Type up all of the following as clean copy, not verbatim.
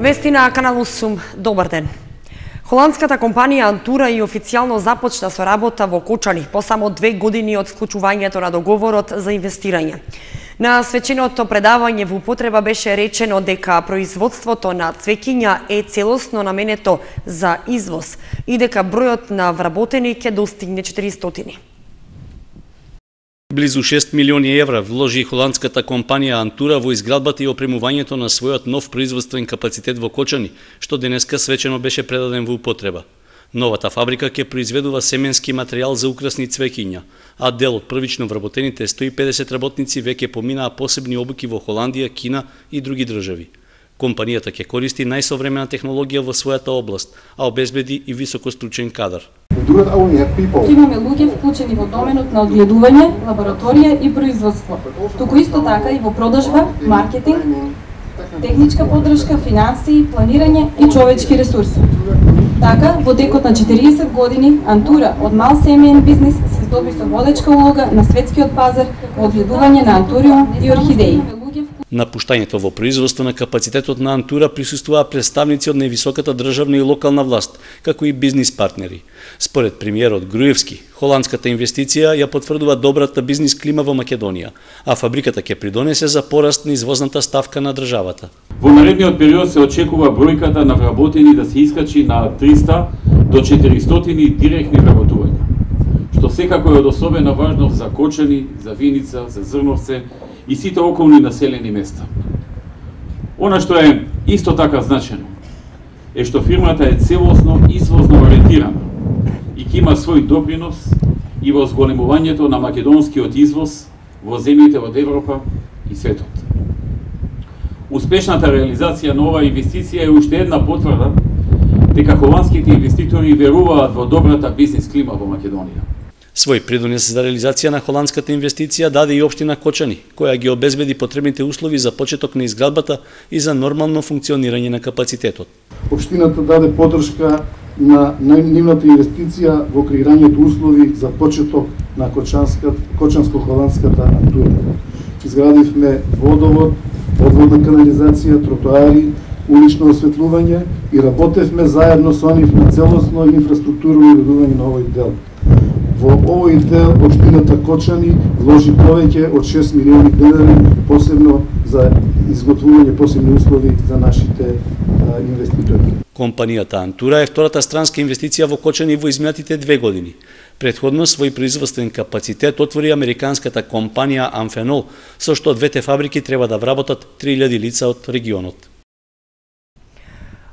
Вести на Канал 8. Добар ден. Холандската компанија Антура и официјално започна со работа во Кочани по само 2 години од склучувањето на договорот за инвестирање. На свеченото предавање во употреба беше речено дека производството на цвеќиња е целосно наменето за извоз и дека бројот на вработени ќе достигне 400. Близу 6 милиони евра вложи холандската компанија Антура во изградбата и опремувањето на својот нов производствен капацитет во Кочани, што денеска свечено беше предаден во употреба. Новата фабрика ќе произведува семенски материјал за украсни цвеќиња, а дел од првично вработените 150 работници веќе поминаа посебни обуки во Холандија, Кина и други држави. Компанијата ќе користи најсовремена технологија во својата област, а обезбеди и високостручен кадар. Имаме луѓе вклучени во доменот на одгледување, лабораторија и производство. Туку исто така и во продажба, маркетинг, техничка поддршка, финансии, планирање и човечки ресурси. Така, во текот на 40 години, Антура од мал семеен бизнис се здоби со водечка улога на светскиот пазар во одгледување на антуриум и орхидеи. На пуштањето во производство на капацитетот на Антура присуствуваа представници од највисоката државна и локална власт, како и бизнис партнери. Според премиерот Груевски, холандската инвестиција ја потврдува добрата бизнис клима во Македонија, а фабриката ќе придонесе за пораст на извозната ставка на државата. Во наредниот период се очекува бројката на вработени да се искачи на 300 до 400 директни вработувања, што секако е од особена важност за Кочани, за Виница, за Зрновце и сите околни населени места. Она што е исто така значено е што фирмата е целосно извозно ориентирана и ќе има свој допринос и во зголемувањето на македонскиот извоз во земјите од Европа и светот. Успешната реализација на оваа инвестиција е уште една потврда дека холандските инвеститори веруваат во добрата бизнис клима во Македонија. Свој придонес за реализација на холандската инвестиција даде и општина Кочани, која ги обезбеди потребните услови за почеток на изградбата и за нормално функционирање на капацитетот. Општината даде поддршка на нивната инвестиција во креирањето услови за почеток на кочанско-холандската Антура. Изградивме водовод, одводна канализација, тротоари, улично осветлување и работевме заедно со нив на целосно инфраструктурно уредување на овој дел. Во овој дел општината Кочани вложи повеќе од 6 милиони денари, посебно за изготвување посебни услови за нашите инвеститори. Компанијата Антура е втората странска инвестиција во Кочани во изминатите 2 години. Предходно свој производствен капацитет отвори американската компанија Amphenol, со што двете фабрики треба да вработат 3000 лица од регионот.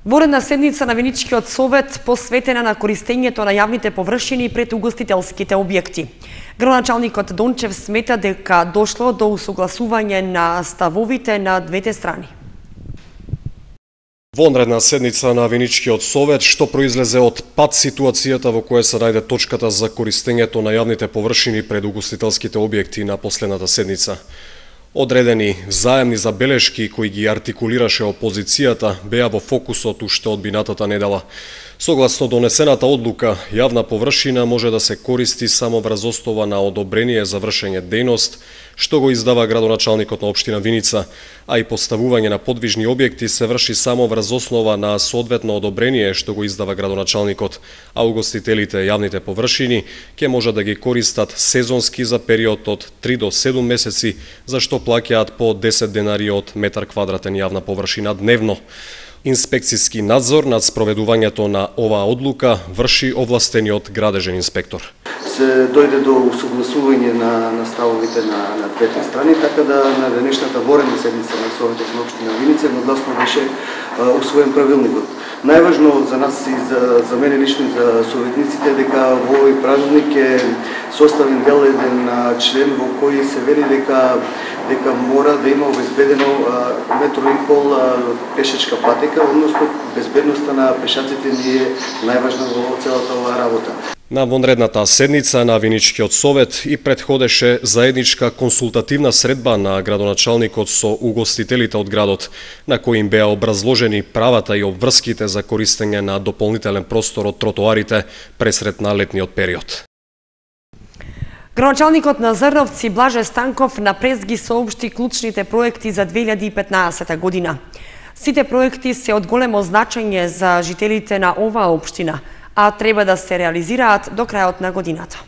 Воредна седница на Виничкиот совет посветена на користењето на јавните површини пред угостителските објекти. Градоначалникот Дончев смета дека дошло до усогласување на ставовите на двете страни. Вонредна седница на Виничкиот совет што произлезе од пат ситуацијата во која се најде точката за користењето на јавните површини пред угостителските објекти на последната седница. Одредени заемни забелешки кои ги артикулираше опозицијата беа во фокусот уште од минатата недела. Согласно донесената одлука, јавна површина може да се користи само врз основа на одобрение за вршење дејност, што го издава градоначалникот на општина Виница, а и поставување на подвижни објекти се врши само врз основа на соодветно одобрение што го издава градоначалникот, а угостителите јавните површини ќе може да ги користат сезонски за период од 3 до 7 месеци, за што плаќаат по 10 денари од метар квадратен јавна површина дневно. Инспекцијски надзор над спроведувањето на оваа одлука врши овластениот градежен инспектор. Се дојде до усогласување на ставовите на двете страни, така да на денешната воредна седница на Советот на општина Виница едногласно беше усвоен правилникот. Најважно за нас и за мене лично и за советниците дека во овој правилник е составен дел еден член во кој се вели дека мора да има обезбедено 1,5 метри пешачка патека, односно безбедноста на пешаците ни е најважна во целата оваа работа. На вонредната седница на Виничкиот совет и предходеше заедничка консултативна средба на градоначалникот со угостителите од градот, на кој им беа образложени правата и обврските за користење на дополнителен простор од тротоарите пресред на летниот период. Градоначалникот на Зрновци Блаже Станков на прес ги соопшти клучните проекти за 2015 година. Сите проекти се од големо значење за жителите на оваа општина, а треба да се реализираат до крајот на годината.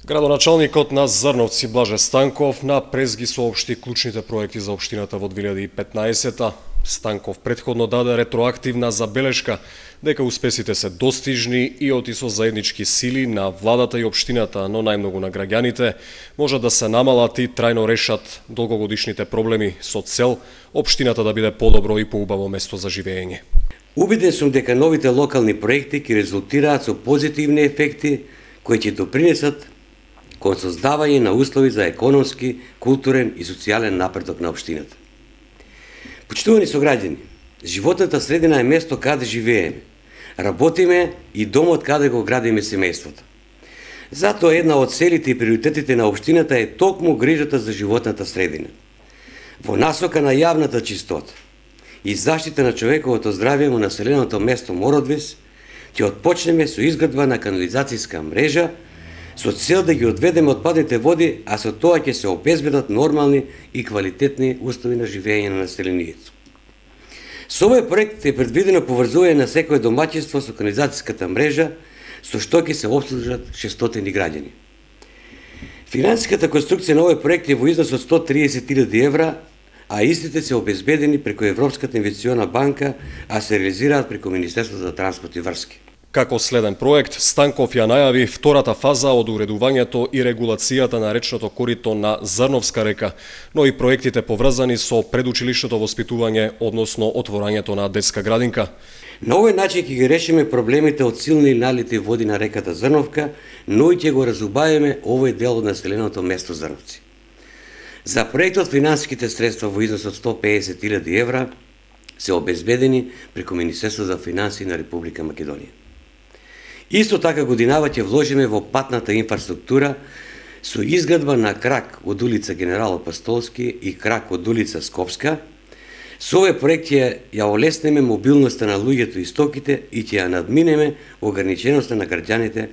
Градоначалникот на Зрновци Блаже Станков на прес ги соопшти клучните проекти за општината во 2015-та. Станков предходно даде ретроактивна забелешка дека успесите се достижни и оти со заеднички сили на владата и општината, но најмногу на граѓаните, може да се намалат и трајно решат долгогодишните проблеми со цел општината да биде подобро и поубаво место за живење. Убеден сум дека новите локални проекти ќе резултираат со позитивни ефекти кои ќе допринесат кон создавање на услови за економски, културен и социјален напредок на општината. Почитувани сограѓани, животната средина е место каде живееме, работиме и домот каде го градиме семејството. Затоа една од целите и приоритетите на општината е токму грижата за животната средина. Во насока на јавната чистота и заштита на човековото здравје во населеното место Мородвес, ќе отпочнеме со изградба на канализацијска мрежа со цел да ги одведеме отпадните води, а со тоа ќе се обезбедат нормални и квалитетни услови на живење на населението. Со овој проект е предвидено поврзување на секое домаќинство со канализацијската мрежа, со што ќе се обслужат 600 граѓани. Финансиската конструкција на овој проект е во износ од 130.000 евра, а истите се обезбедени преку Европската инвестициона банка, а се реализираат преку Министерството за транспорт и врски. Како следен проект, Станков ја најави втората фаза од уредувањето и регулацијата на речното корито на Зрновска река, но и проектите поврзани со предучилишното воспитување, односно отворањето на детска градинка. На овој начин ќе ги решиме проблемите од силни налити води на реката Зрновка, но и ќе го разубавиме овој дел од населеното место Зрновци. За проектот финансиските средства во износ од 150.000 евра се обезбедени преку Министерството за финансии на Република Македонија. Исто така годинава ќе вложиме во патната инфраструктура со изградба на крак од улица Генерал Апостолски и крак од улица Скопска. Со овој проект ја олеснеме мобилноста на луѓето и стоките и ќе ја надминеме ограниченоста на граѓаните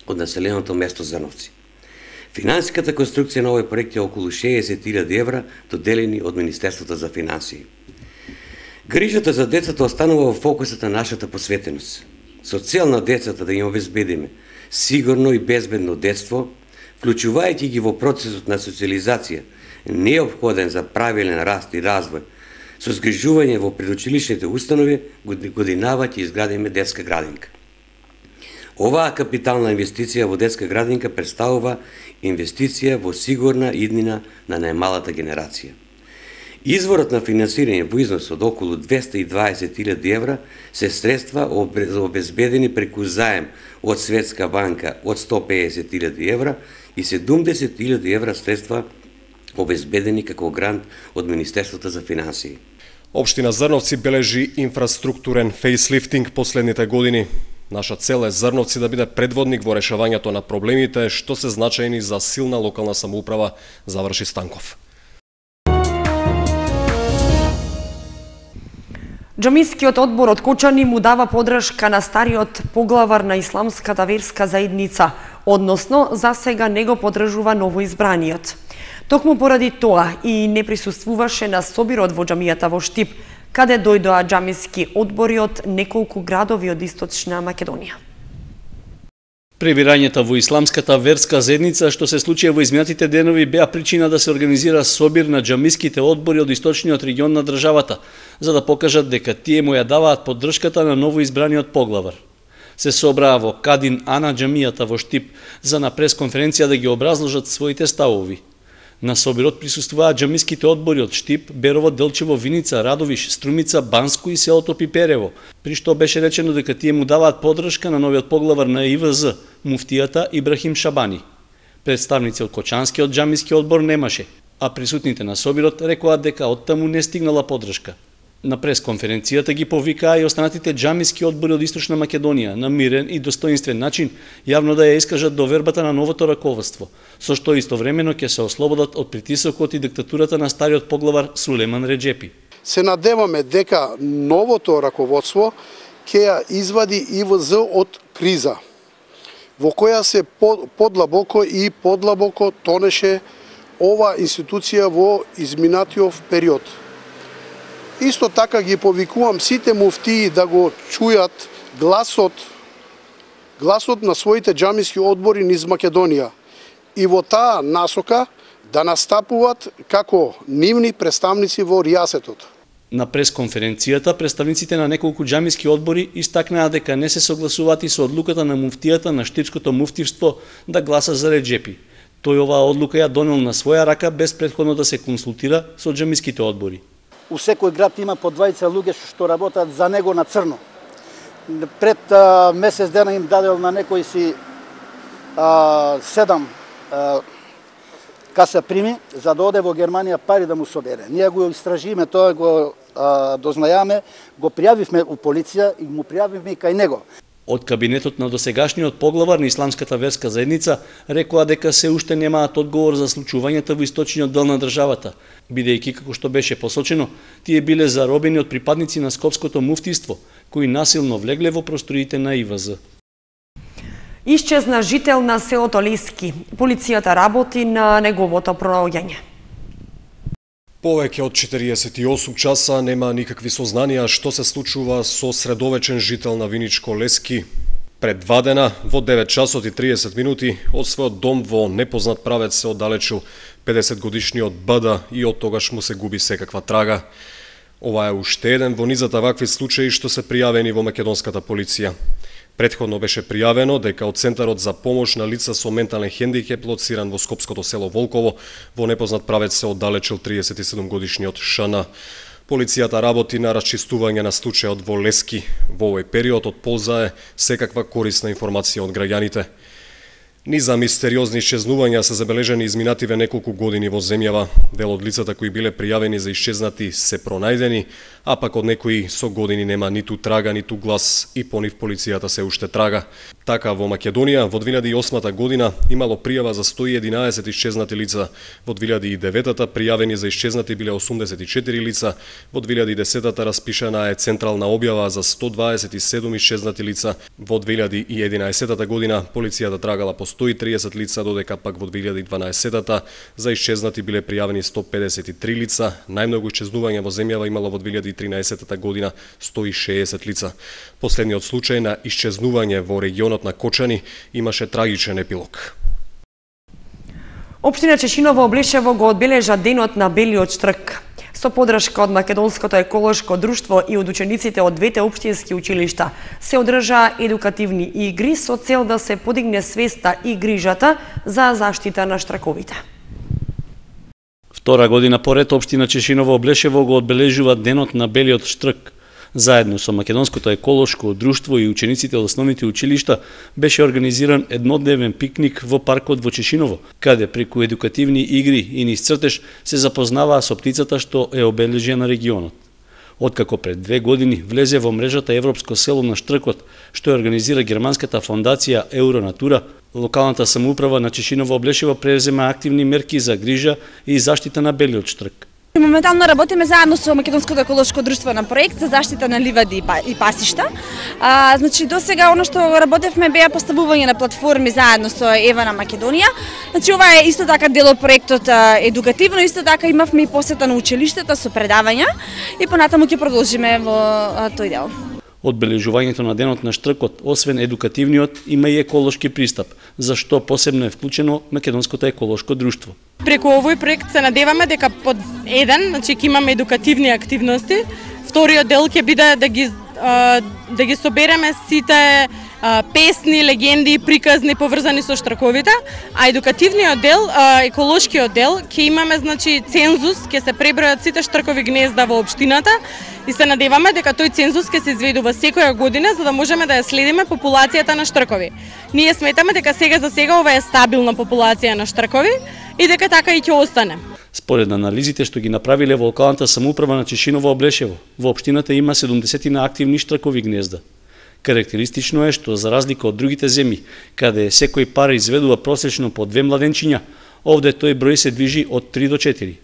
од населеното место Зрновци. Финансиската конструкција на овој проект е околу 60.000 евра, доделени од Министерството за финансии. Грижата за децата останува во фокусот на нашата посветеност. Со цел на децата да им обезбедиме сигурно и безбедно детство, вклучувајќи ги во процесот на социализација, неопходен за правилен раст и развој, со згрижување во предучилишните установи, годинава ќе изградиме детска градинка. Оваа капитална инвестиција во детска градинка представува инвестиција во сигурна иднина на најмалата генерација. Изворот на финансирање во износ од околу 220.000 евра се средства обезбедени преку заем од Светска банка од 150.000 евра и 70.000 евра средства обезбедени како грант од Министерството за финансии. Општина Зрновци бележи инфраструктурен фейслифтинг последните години. Наша цел е Зрновци да биде предводник во решавањето на проблемите што се значајни за силна локална самоуправа, заврши Станков. Џамискиот одбор од Кочани му дава подршка на стариот поглавар на исламската верска заедница, односно за сега не го подржува новоизбраниот. Токму поради тоа и не присуствуваше на собирот во џамијата во Штип, каде дојдоа џамиски одбори од неколку градови од Источна Македонија. Пребирањата во исламската верска заедница што се случија во изминатите денови беа причина да се организира собир на џамиските одбори од источниот регион на државата, за да покажат дека тие му ја даваат поддршката на новоизбраниот поглавар. Се собраа во Кадин Ана џамијата во Штип за на пресконференција да ги образложат своите ставови. На собирот присуствуваат џамиските одбори од Штип, Берово, Делчево, Виница, Радовиш, Струмица, Банско и селото Пиперево, при што беше речено дека тие му даваат поддршка на новиот поглавар на ИВЗ, муфтијата Ибрахим Шабани. Представници од Кочанскиот џамиски одбор немаше, а присутните на собирот рекоа дека оттаму не стигнала поддршка. На пресконференцијата ги повикаа и останатите џамиски одбори од Источна Македонија на мирен и достоинствен начин јавно да ја искажат довербата на новото раководство, со што истовремено ќе се ослободат од притисокот и диктатурата на стариот поглавар Сулеман Реджепи. Се надеваме дека новото раководство ќе ја извади ИВЗ од криза, во која се подлабоко и подлабоко тонеше ова институција во изминатиот период. Исто така ги повикувам сите муфтии да го чујат гласот на своите џамиски одбори низ Македонија и во таа насока да настапуваат како нивни представници во ријасетот. На пресконференцијата, представниците на неколку џамиски одбори истакнаа дека не се согласуваат и со одлуката на муфтијата на Штирското муфтивство да гласа за Реджепи. Тој оваа одлука ја донел на своја рака без претходно да се консултира со џамиските одбори. У секој град има по 20 луѓе што работат за него на црно. Пред месец дена им дадел на некој си 7 каса прими за да оде во Германија пари да му собере. Ние го истражиме, тоа го дознајаме, го пријавивме у полиција и му пријавивме и кај него. Од кабинетот на досегашниот поглавар на Исламската верска заедница рекоа дека се уште немаат одговор за случувањата во источниот дел на државата, бидејќи како што беше посочено, тие биле заробени од припадници на Скопското муфтиство, кои насилно влегле во просториите на ИВЗ. Исчезна жител на селото Лиски. Полицијата работи на неговото пронаоѓање. Повеќе од 48 часа нема никакви сознанија што се случува со средовечен жител на Виничко Лески. Пред 2 дена, во 9 часот и 30 минути, од својот дом во непознат правец се оддалечил 50 годишниот Бада и од тогаш му се губи секаква трага. Ова е уште еден во низата вакви случаи што се пријавени во македонската полиција. Претходно беше пријавено дека од Центарот за помош на лица со ментален хендикеп лоциран во скопското село Волково во непознат правец се оддалечил 37 годишниот ШН. Полицијата работи на расчистување на случајот во Лески. Во овој период од полза е секаква корисна информација од граѓаните. Низа мистериозни исчезнувања се забележени изминативе неколку години во земјава. Дел од лицата кои биле пријавени за исчезнати се пронајдени, а пак од некои со години нема ниту трага, ниту глас и по нив полицијата се уште трага. Така во Македонија во 2008 година имало пријава за 111 исчезнати лица, во 2009 пријавени за исчезнати биле 84 лица, во 2010 распишана е централна објава за 127 исчезнати лица, во 2011 година полицијата трагала по 130 лица, додека пак во 2012 за исчезнати биле пријавени 153 лица, најмногу исчезнување во земјава имало во 2013 година 160 лица. Последниот случај на исчезнување во регионот на Кочани имаше трагичен епилог. Општина Чешиново Облешево го одбележа денот на белиот штрк. Со подршка од Македонското еколошко друштво и од учениците од двете општински училишта се одржаа едукативни игри со цел да се подигне свеста и грижата за заштита на штраковите. Втора година поред општина Чешиново Облешево го одбележува денот на белиот штрк. Заедно со Македонското еколошко друштво и учениците од основните училишта беше организиран еднодневен пикник во паркот во Чешиново, каде преку едукативни игри и низ цртеж се запознаваа со птицата што е обележје на регионот. Откако пред 2 години влезе во мрежата Европско село на штркот, што ја организира германската фондација Евронатура, локалната самоуправа на Чешиново Облешево презема активни мерки за грижа и заштита на белиот штрк. Моментално работиме заедно со Македонското еколошко друштво на проект за заштита на ливади и пасишта. Значи до сега она што работевме беа поставување на платформи заедно со Ева на Македонија. Значи ова е исто така дел од проектот едукативно, исто така имавме и посета на училиштата со предавања и понатаму ќе продолжиме во тој дел. Одбележувањето на денот на штркот, освен едукативниот, има и еколошки пристап, за што посебно е вклучено Македонското еколошко друштво. Преку овој проект се надеваме дека под еден, значи ќе имаме едукативни активности, вториот дел ќе биде да ги собереме сите песни, легенди и приказни поврзани со штраковите, а едукативниот дел, еколошкиот дел, ќе имаме значи цензус, ќе се пребројат сите штракови гнезда во општината и се надеваме дека тој цензус ќе се изведува секоја година за да можеме да ја следиме популацијата на штркови. Ние сметаме дека за сега ова е стабилна популација на штркови и дека така и ќе остане. Според анализите што ги направиле во локалната самоуправа на Чешиново Облешево, во општината има 70 на активни штркови гнезда. Карактеристично е што за разлика од другите земји, каде секој пар изведува просечно по 2 младенчиња, овде тој број се движи од 3 до 4.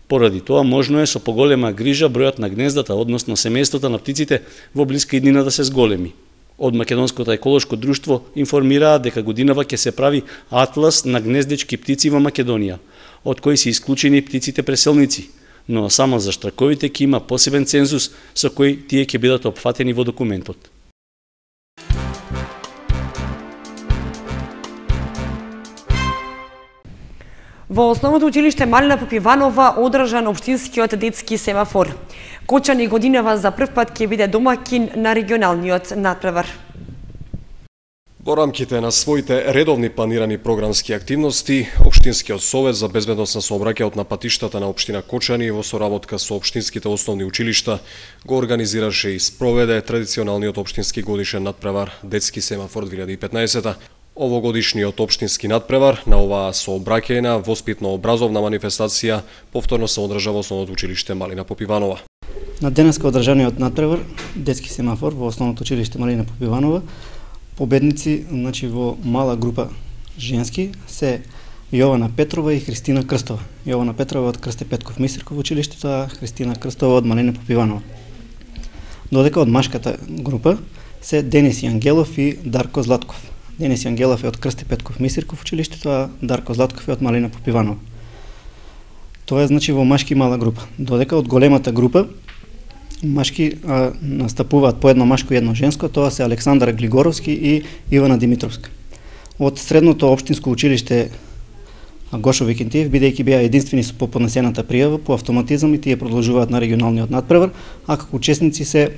Поради тоа можно е со поголема грижа бројот на гнездата, односно семејствата на птиците во блиска иднина да се зголеми. Од Македонското еколошко друштво информираа дека годинава ќе се прави атлас на гнездечки птици во Македонија, од кои се исклучени птиците преселници. но само за штраковите ќе има посебен цензус со кој тие ќе бидат опфатени во документот. Во основното училиште Малина Попиванова одржан општинскиот детски семафор. Кочани годинава за прв пат ќе биде домакин на регионалниот натпревар. Во рамките на своите редовни планирани програмски активности, Општинскиот совет за безбедност на сообраќајот на патиштата на општина Кочани во соработка со општинските основни училишта го организираше и спроведе традиционалниот општински годишен натпревар Детски семафор 2015. Овогодишниот општински натпревар на оваа сообраќајна воспитно-образовна манифестација повторно се одржа во основното училиште Малина Попиванова. На денеска одржаниот натпревар Детски семафор во основното училиште Малина Попиванова победници, значи во мала група женски се Јована Петрова и Христина Крстова. Јована Петрова од Крсте Петков Мисирков училиштето, а Христина Крстова од Малина Попиванова. Додека од машката група се Денис Јангелов и Дарко Златков. Денис Јангелов е од Крсте Петков Мисирков училиштето, а Дарко Златков е од Малина Попиванова. Тоа е значи во машки мала група. Додека од големата група машки настапуваат по едно машко и едно женско, тоа се Александар Глигоровски и Ивана Димитровска. Од средното општинско училиште Гошо Викентиев, бидејќи беа единствени со поднесената пријава, по автоматизам и тие продолжуваат на регионалниот натпревар, а како учесници се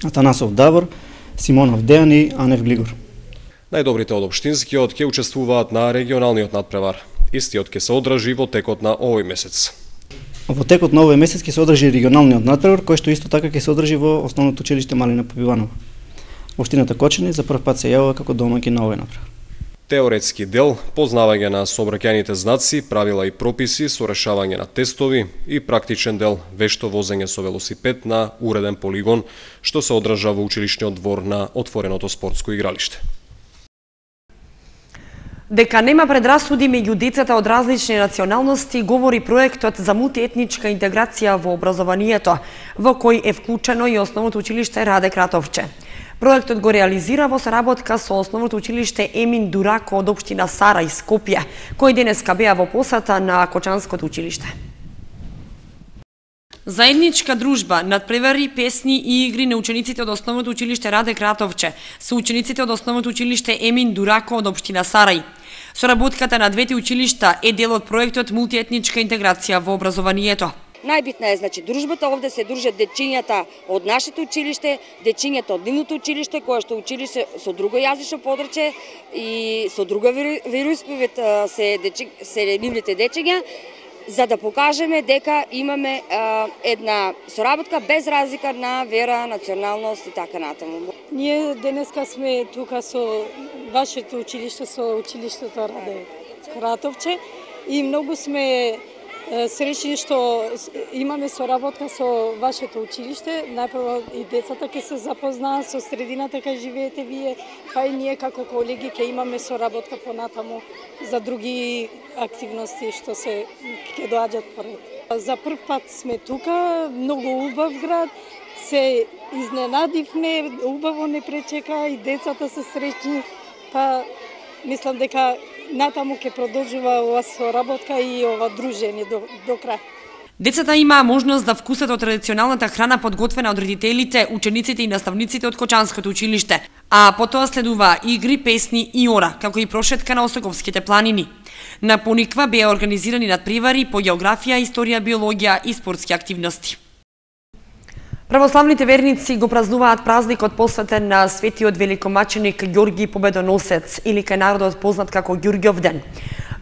Атанасов Давор, Симонов Дејан и Анев Глигор. Најдобрите од општинскиот ќе учествуваат на регионалниот натпревар. Истиот ќе се одржи во текот на овој месец. Во текот на овој месец ќе се одржи регионалниот натпревар, кој што исто така ќе се одржи во основното училиште Малина Попиванова. Општината Кочани за прв пат се јавува како домаќин на овој натпревар. Теоретски дел, познавање на сообраќајните знаци, правила и прописи со решавање на тестови и практичен дел, вешто возење со велосипед на уреден полигон, што се одржа во училишниот двор на отвореното спортско игралиште. Дека нема предрасуди меѓу децата од различни националности говори проектот за мултиетничка интеграција во образованието, во кој е вклучено и основното училиште Раде Кратовче. Проектот го реализира во соработка со основното училиште Емин Дурако од општина Сарај, Скопје, кој денеска беа во посета на Кочанското училиште. Заедничка дружба, надпревари, песни и игри на учениците од основното училиште Раде Кратовче со учениците од основното училиште Емин Дурако од општина Сарај. Соработката на двете училишта е дел од проектот мултиетничка интеграција во образованието. Најбитна е, значи, дружбата. Овде се дружат дечињата од нашето училиште, дечињата од нивното училиште, кое што училиште со друго јазично подрачје и со друга вероисповед се нивните дечиња, за да покажеме дека имаме една соработка без разлика на вера, националност и така натаму. Ние денеска сме тука со вашето училиште, со училиштето Раде Кратовче и многу сме среќни што имаме соработка со вашето училиште. Најпрво и децата ќе се запознаат со средината кај живеете вие, па и ние како колеги ќе имаме соработка понатаму за други активности што се ќе доаѓаат поред. За прв пат сме тука, многу убав град, се изненадивме, убаво не пречека и децата се среќни, па мислам дека натаму ќе продолжува ова соработка и ова дружење до крај. Децата имаа можност да вкусат од традиционалната храна подготвена од родителите, учениците и наставниците од Кочанското училиште, а потоа следува игри, песни и ора, како и прошетка на Осоковските планини. На Пониква беа организирани надпревари по географија, историја, биологија и спортски активности. Православните верници го празнуваат празникот посветен на светиот великомаченик Ѓорги Победоносец, или кај народот познат како Ѓурѓов ден.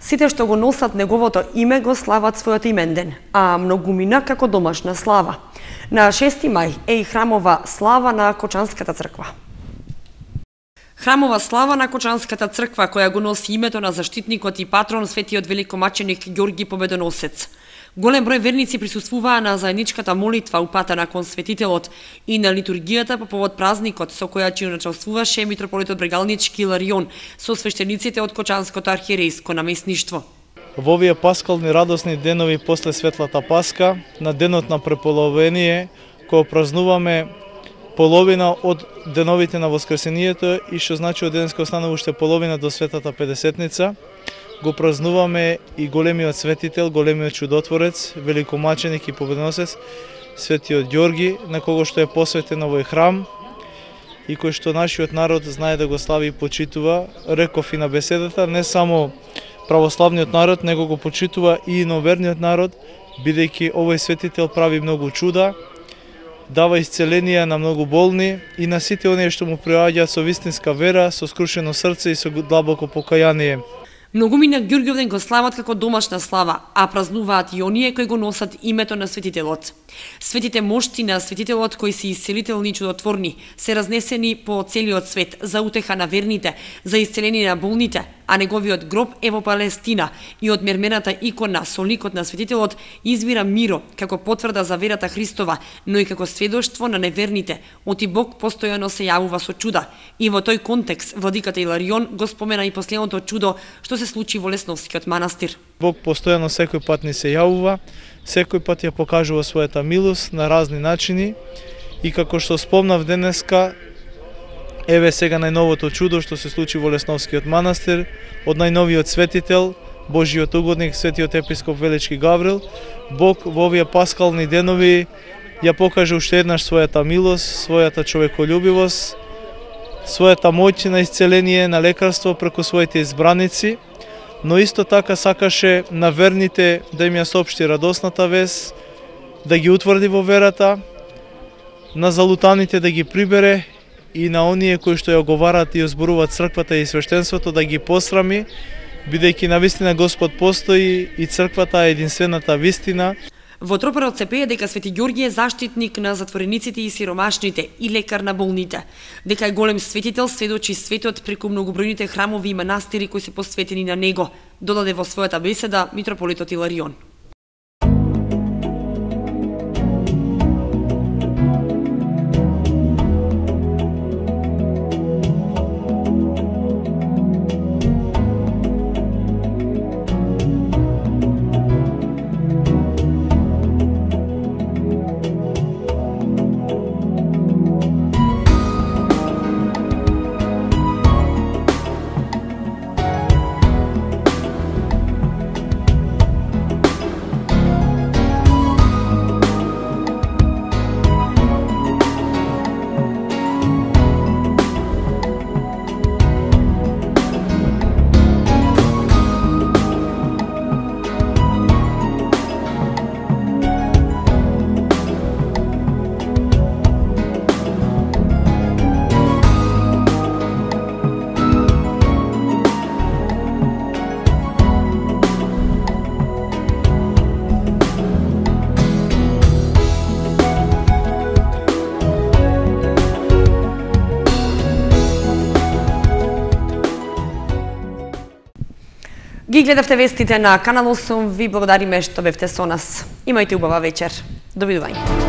Сите што го носат неговото име го слават својот именден, а многумина како домашна слава. На 6 мај е и храмова слава на Кочанската црква. Храмова слава на Кочанската црква, која го носи името на заштитникот и патрон светиот великомаченик Ѓорги Победоносец. Голем број верници присуствуваа на заедничката молитва упатена кон светителот и на литургијата по повод празникот, со која ќе учествуваше митрополитот Брегалнички Иларион со свештениците од Кочанското архиерејско наместништво. Во овие паскални радосни денови после Светлата Паска, на денот на преполовение, кога празнуваме половина од деновите на Воскресението и што значи од денеска останува уште половина до Светата Педесетница, го празнуваме и големиот светител, големиот чудотворец, великомаченик и победоносец, светиот Ѓорги, на кого што е посветен овој храм и кој што нашиот народ знае да го слави и почитува. Реков и на беседата, не само православниот народ, него го почитува и иноверниот народ, бидејќи овој светител прави многу чуда, дава исцеленија на многу болни и на сите оние што му приаѓаат со вистинска вера, со скрушено срце и со длабоко покаяние. Многумина Ѓурѓовден го слават како домашна слава, а празнуваат и оние кои го носат името на светителот. Светите мошти на светителот кои се исцелителни и чудотворни се разнесени по целиот свет за утеха на верните, за исцеление на болните, а неговиот гроб е во Палестина и од мермената икона со ликот на светителот извира миро како потврда за верата Христова, но и како сведоштво на неверните. Оти Бог постојано се јавува со чуда. И во тој контекст владиката Иларион го спомена и последното чудо што се случи во Лесновскиот манастир. Бог постојано секој пат ни се јавува, секој пат ја покажува својата милост на разни начини и како што спомнав денеска, еве сега најновото чудо што се случи во Лесновскиот манастир од најновиот светител, Божиот угодник, светиот епископ Велички Гаврил. Бог во овие паскални денови ја покаже уште еднаш својата милост, својата човеколюбивост, својата моќ на исцеление, на лекарство преку своите избраници, но исто така сакаше на верните да им ја соопшти радосната вест, да ги утврди во верата, на залутаните да ги прибере и на оние кои што ја оговарат и озборуваат црквата и свештенството да ги посрами, бидејќи навистина Господ постои и црквата е единствената вистина. Во тропарот се пее дека Свети Ѓорги е заштитник на затворениците и сиромашните и лекар на болните. Дека е голем светител сведочи светот преку многобројните храмови и манастири кои се посветени на него, додаде во својата беседа митрополитот Иларион. Ги гледавте вестите на Канал 8, ви благодариме што бевте со нас. Имајте убава вечер. Довидување.